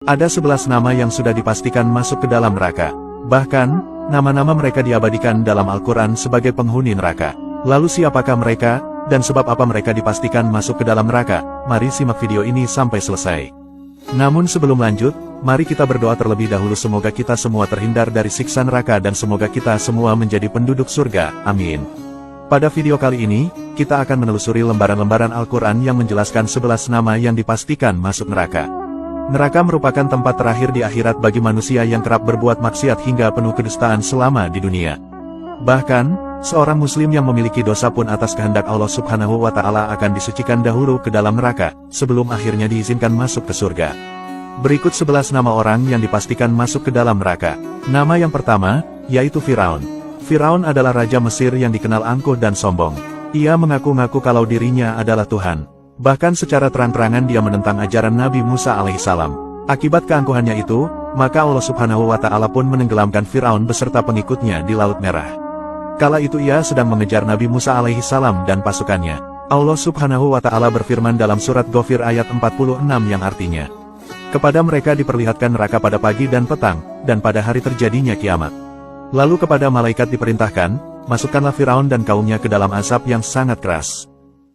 Ada 11 nama yang sudah dipastikan masuk ke dalam neraka. Bahkan, nama-nama mereka diabadikan dalam Al-Quran sebagai penghuni neraka. Lalu siapakah mereka, dan sebab apa mereka dipastikan masuk ke dalam neraka? Mari simak video ini sampai selesai. Namun sebelum lanjut, mari kita berdoa terlebih dahulu semoga kita semua terhindar dari siksa neraka dan semoga kita semua menjadi penduduk surga. Amin. Pada video kali ini, kita akan menelusuri lembaran-lembaran Al-Quran yang menjelaskan 11 nama yang dipastikan masuk neraka. Neraka merupakan tempat terakhir di akhirat bagi manusia yang kerap berbuat maksiat hingga penuh kedustaan selama di dunia. Bahkan, seorang muslim yang memiliki dosa pun atas kehendak Allah Subhanahu wa Ta'ala akan disucikan dahulu ke dalam neraka, sebelum akhirnya diizinkan masuk ke surga. Berikut 11 nama orang yang dipastikan masuk ke dalam neraka. Nama yang pertama, yaitu Firaun. Firaun adalah raja Mesir yang dikenal angkuh dan sombong. Ia mengaku-ngaku kalau dirinya adalah Tuhan. Bahkan secara terang-terangan dia menentang ajaran Nabi Musa alaihissalam. Akibat keangkuhannya itu, maka Allah Subhanahu wa Ta'ala pun menenggelamkan Firaun beserta pengikutnya di Laut Merah. Kala itu ia sedang mengejar Nabi Musa alaihissalam dan pasukannya. Allah Subhanahu wa Ta'ala berfirman dalam surat Ghafir ayat 46 yang artinya, kepada mereka diperlihatkan neraka pada pagi dan petang, dan pada hari terjadinya kiamat. Lalu kepada malaikat diperintahkan, masukkanlah Firaun dan kaumnya ke dalam azab yang sangat keras.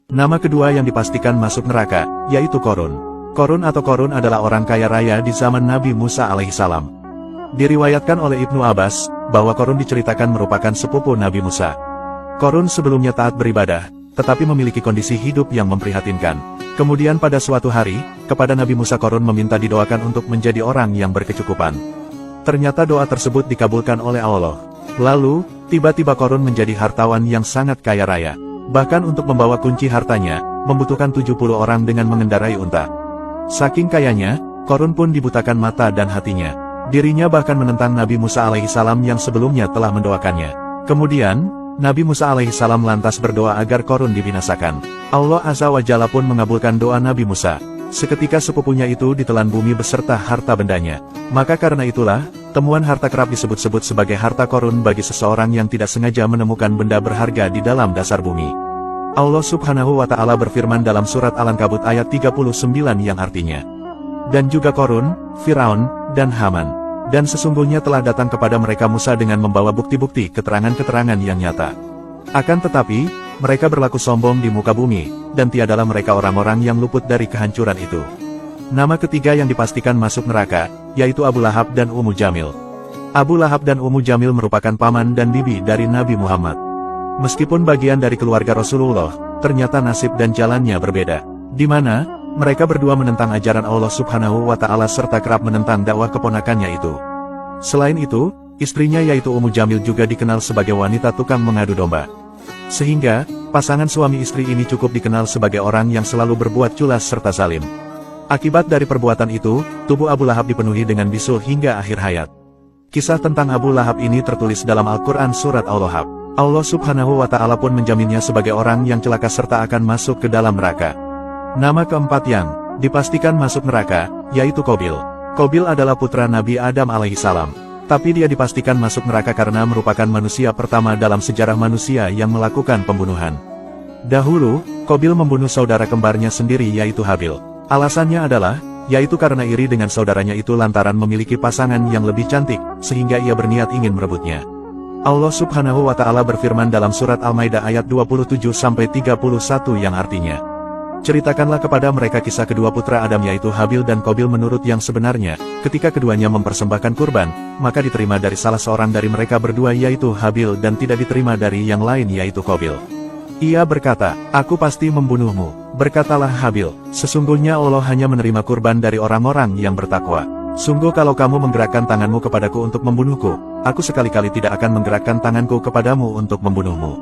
Nama kedua yang dipastikan masuk neraka, yaitu Qarun. Qarun atau Qarun adalah orang kaya raya di zaman Nabi Musa alaihissalam. Diriwayatkan oleh Ibnu Abbas, bahwa Qarun diceritakan merupakan sepupu Nabi Musa. Qarun sebelumnya taat beribadah, tetapi memiliki kondisi hidup yang memprihatinkan. Kemudian pada suatu hari, kepada Nabi Musa Qarun meminta didoakan untuk menjadi orang yang berkecukupan. Ternyata doa tersebut dikabulkan oleh Allah. Lalu, tiba-tiba Qarun menjadi hartawan yang sangat kaya raya. Bahkan untuk membawa kunci hartanya, membutuhkan 70 orang dengan mengendarai unta. Saking kayanya, Qarun pun dibutakan mata dan hatinya. Dirinya bahkan menentang Nabi Musa alaihissalam yang sebelumnya telah mendoakannya. Kemudian, Nabi Musa alaihissalam lantas berdoa agar Qarun dibinasakan. Allah Azza wa Jalla pun mengabulkan doa Nabi Musa. Seketika sepupunya itu ditelan bumi beserta harta bendanya. Maka karena itulah, temuan harta kerap disebut-sebut sebagai harta Qarun bagi seseorang yang tidak sengaja menemukan benda berharga di dalam dasar bumi. Allah Subhanahu wa Ta'ala berfirman dalam surat Al-Ankabut ayat 39 yang artinya, dan juga Qarun, Firaun, dan Haman. Dan sesungguhnya telah datang kepada mereka Musa dengan membawa bukti-bukti keterangan-keterangan yang nyata. Akan tetapi, mereka berlaku sombong di muka bumi, dan tiadalah mereka orang-orang yang luput dari kehancuran itu. Nama ketiga yang dipastikan masuk neraka, yaitu Abu Lahab dan Ummu Jamil. Abu Lahab dan Ummu Jamil merupakan paman dan bibi dari Nabi Muhammad. Meskipun bagian dari keluarga Rasulullah, ternyata nasib dan jalannya berbeda. Di mana, mereka berdua menentang ajaran Allah Subhanahu wa Ta'ala serta kerap menentang dakwah keponakannya itu. Selain itu, istrinya yaitu Ummu Jamil juga dikenal sebagai wanita tukang mengadu domba. Sehingga, pasangan suami istri ini cukup dikenal sebagai orang yang selalu berbuat culas serta zalim. Akibat dari perbuatan itu, tubuh Abu Lahab dipenuhi dengan bisul hingga akhir hayat. Kisah tentang Abu Lahab ini tertulis dalam Al-Quran surat Al-Lahab. Allah Subhanahu wa Ta'ala pun menjaminnya sebagai orang yang celaka serta akan masuk ke dalam neraka. Nama keempat yang dipastikan masuk neraka, yaitu Qabil. Qabil adalah putra Nabi Adam alaihissalam. Tapi dia dipastikan masuk neraka karena merupakan manusia pertama dalam sejarah manusia yang melakukan pembunuhan. Dahulu, Qabil membunuh saudara kembarnya sendiri yaitu Habil. Alasannya adalah, yaitu karena iri dengan saudaranya itu lantaran memiliki pasangan yang lebih cantik, sehingga ia berniat ingin merebutnya. Allah Subhanahu wa Ta'ala berfirman dalam surat Al-Maidah ayat 27-31 yang artinya, ceritakanlah kepada mereka kisah kedua putra Adam yaitu Habil dan Qabil menurut yang sebenarnya, ketika keduanya mempersembahkan kurban, maka diterima dari salah seorang dari mereka berdua yaitu Habil dan tidak diterima dari yang lain yaitu Qabil. Ia berkata, aku pasti membunuhmu. Berkatalah Habil, sesungguhnya Allah hanya menerima kurban dari orang-orang yang bertakwa. Sungguh kalau kamu menggerakkan tanganmu kepadaku untuk membunuhku, aku sekali-kali tidak akan menggerakkan tanganku kepadamu untuk membunuhmu.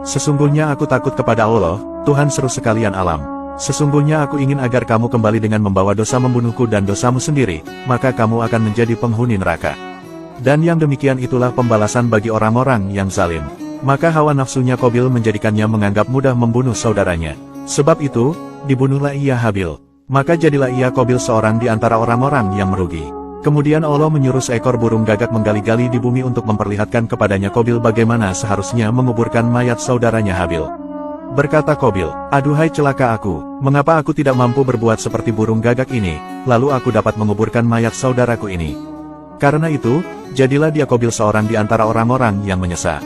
Sesungguhnya aku takut kepada Allah, Tuhan seru sekalian alam. Sesungguhnya aku ingin agar kamu kembali dengan membawa dosa membunuhku dan dosamu sendiri, maka kamu akan menjadi penghuni neraka. Dan yang demikian itulah pembalasan bagi orang-orang yang zalim. Maka hawa nafsunya Qabil menjadikannya menganggap mudah membunuh saudaranya. Sebab itu, dibunuhlah ia Habil. Maka jadilah ia Qabil seorang di antara orang-orang yang merugi. Kemudian Allah menyuruh seekor burung gagak menggali-gali di bumi untuk memperlihatkan kepadanya Qabil bagaimana seharusnya menguburkan mayat saudaranya Habil. Berkata Qabil, "Aduhai celaka aku, mengapa aku tidak mampu berbuat seperti burung gagak ini, lalu aku dapat menguburkan mayat saudaraku ini?" Karena itu, jadilah dia Qabil seorang di antara orang-orang yang menyesal.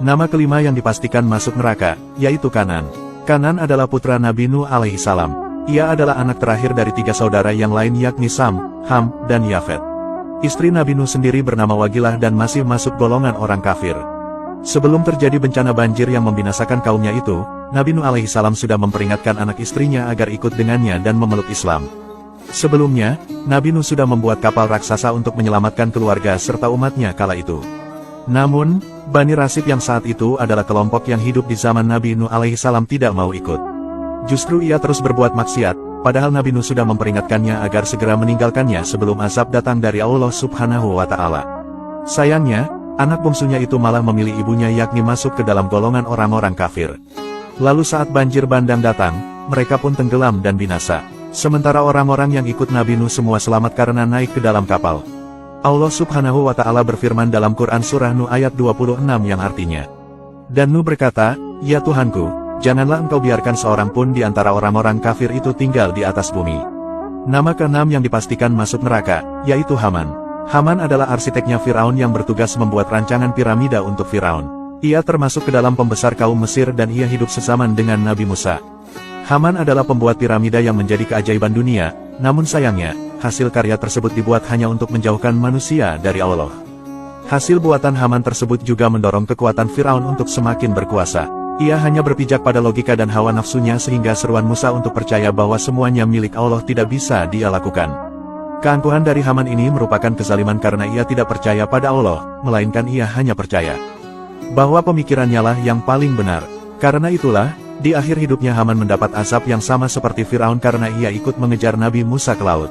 Nama kelima yang dipastikan masuk neraka, yaitu Kanan. Kanan adalah putra Nabi Nuh alaihi salam. Ia adalah anak terakhir dari 3 saudara yang lain yakni Sam, Ham, dan Yafet. Istri Nabi Nuh sendiri bernama Wagilah dan masih masuk golongan orang kafir. Sebelum terjadi bencana banjir yang membinasakan kaumnya itu, Nabi Nuh alaihi salam sudah memperingatkan anak istrinya agar ikut dengannya dan memeluk Islam. Sebelumnya, Nabi Nuh sudah membuat kapal raksasa untuk menyelamatkan keluarga serta umatnya kala itu. Namun, Bani Rasib yang saat itu adalah kelompok yang hidup di zaman Nabi Nuh alaihi salam tidak mau ikut. Justru ia terus berbuat maksiat, padahal Nabi Nuh sudah memperingatkannya agar segera meninggalkannya sebelum azab datang dari Allah Subhanahu wa Ta'ala. Sayangnya, anak bungsunya itu malah memilih ibunya yakni masuk ke dalam golongan orang-orang kafir. Lalu saat banjir bandang datang, mereka pun tenggelam dan binasa. Sementara orang-orang yang ikut Nabi Nuh semua selamat karena naik ke dalam kapal. Allah Subhanahu wa Ta'ala berfirman dalam Quran Surah Nuh ayat 26 yang artinya, "Dan Nuh berkata, Ya Tuhanku, janganlah engkau biarkan seorang pun di antara orang-orang kafir itu tinggal di atas bumi." Nama ke-6 yang dipastikan masuk neraka, yaitu Haman. Haman adalah arsiteknya Firaun yang bertugas membuat rancangan piramida untuk Firaun. Ia termasuk ke dalam pembesar kaum Mesir dan ia hidup sezaman dengan Nabi Musa. Haman adalah pembuat piramida yang menjadi keajaiban dunia, namun sayangnya, hasil karya tersebut dibuat hanya untuk menjauhkan manusia dari Allah. Hasil buatan Haman tersebut juga mendorong kekuatan Firaun untuk semakin berkuasa. Ia hanya berpijak pada logika dan hawa nafsunya sehingga seruan Musa untuk percaya bahwa semuanya milik Allah tidak bisa dia lakukan. Keangkuhan dari Haman ini merupakan kezaliman karena ia tidak percaya pada Allah, melainkan ia hanya percaya bahwa pemikirannya lah yang paling benar. Karena itulah, di akhir hidupnya Haman mendapat azab yang sama seperti Firaun karena ia ikut mengejar Nabi Musa ke laut.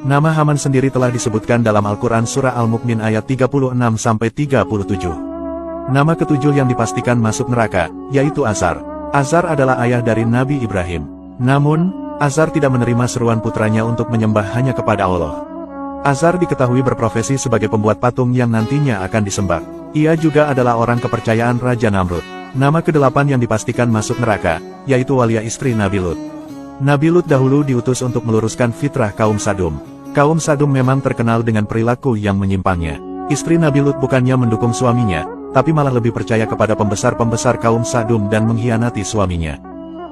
Nama Haman sendiri telah disebutkan dalam Al-Quran Surah Al-Mu'min ayat 36-37. Nama ketujuh yang dipastikan masuk neraka, yaitu Azar. Azar adalah ayah dari Nabi Ibrahim. Namun, Azar tidak menerima seruan putranya untuk menyembah hanya kepada Allah. Azar diketahui berprofesi sebagai pembuat patung yang nantinya akan disembah. Ia juga adalah orang kepercayaan Raja Namrud. Nama ke-8 yang dipastikan masuk neraka, yaitu Walia istri Nabi Lut. Nabi Lut dahulu diutus untuk meluruskan fitrah kaum Sadum. Kaum Sadum memang terkenal dengan perilaku yang menyimpangnya. Istri Nabi Lut bukannya mendukung suaminya, tapi malah lebih percaya kepada pembesar-pembesar kaum Sadum dan mengkhianati suaminya.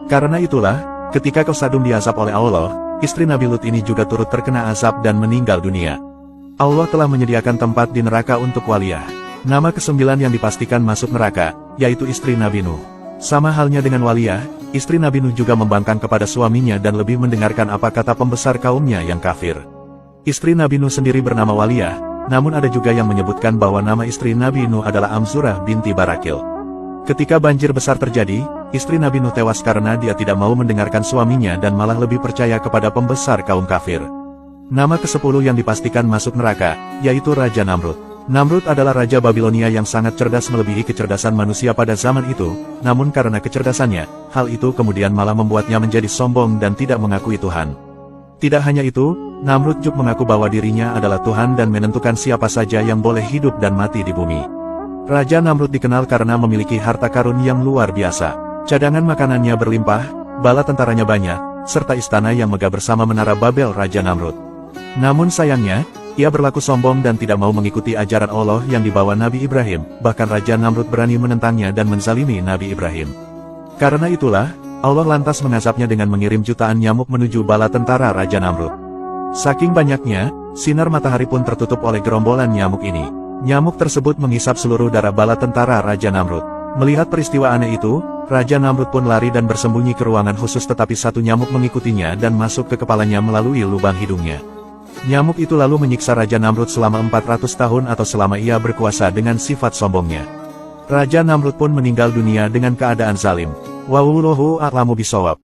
Karena itulah, ketika kaum Sadum diazab oleh Allah, istri Nabi Lut ini juga turut terkena azab dan meninggal dunia. Allah telah menyediakan tempat di neraka untuk Waliyah. Nama ke-9 yang dipastikan masuk neraka, yaitu istri Nabi Nuh. Sama halnya dengan Waliyah, istri Nabi Nuh juga membangkang kepada suaminya dan lebih mendengarkan apa kata pembesar kaumnya yang kafir. Istri Nabi Nuh sendiri bernama Waliyah, namun ada juga yang menyebutkan bahwa nama istri Nabi Nuh adalah Amzurah binti Barakil. Ketika banjir besar terjadi, istri Nabi Nuh tewas karena dia tidak mau mendengarkan suaminya dan malah lebih percaya kepada pembesar kaum kafir. Nama ke-10 yang dipastikan masuk neraka, yaitu Raja Namrud. Namrud adalah Raja Babilonia yang sangat cerdas melebihi kecerdasan manusia pada zaman itu, namun karena kecerdasannya, hal itu kemudian malah membuatnya menjadi sombong dan tidak mengakui Tuhan. Tidak hanya itu, Namrud juga mengaku bahwa dirinya adalah Tuhan dan menentukan siapa saja yang boleh hidup dan mati di bumi. Raja Namrud dikenal karena memiliki harta karun yang luar biasa. Cadangan makanannya berlimpah, bala tentaranya banyak, serta istana yang megah bersama menara Babel Raja Namrud. Namun sayangnya, ia berlaku sombong dan tidak mau mengikuti ajaran Allah yang dibawa Nabi Ibrahim, bahkan Raja Namrud berani menentangnya dan menzalimi Nabi Ibrahim. Karena itulah, Allah lantas mengazabnya dengan mengirim jutaan nyamuk menuju bala tentara Raja Namrud. Saking banyaknya, sinar matahari pun tertutup oleh gerombolan nyamuk ini. Nyamuk tersebut menghisap seluruh darah bala tentara Raja Namrud. Melihat peristiwa aneh itu, Raja Namrud pun lari dan bersembunyi ke ruangan khusus tetapi satu nyamuk mengikutinya dan masuk ke kepalanya melalui lubang hidungnya. Nyamuk itu lalu menyiksa Raja Namrud selama 400 tahun atau selama ia berkuasa dengan sifat sombongnya. Raja Namrud pun meninggal dunia dengan keadaan zalim. Wallahu a'lamu bishawab.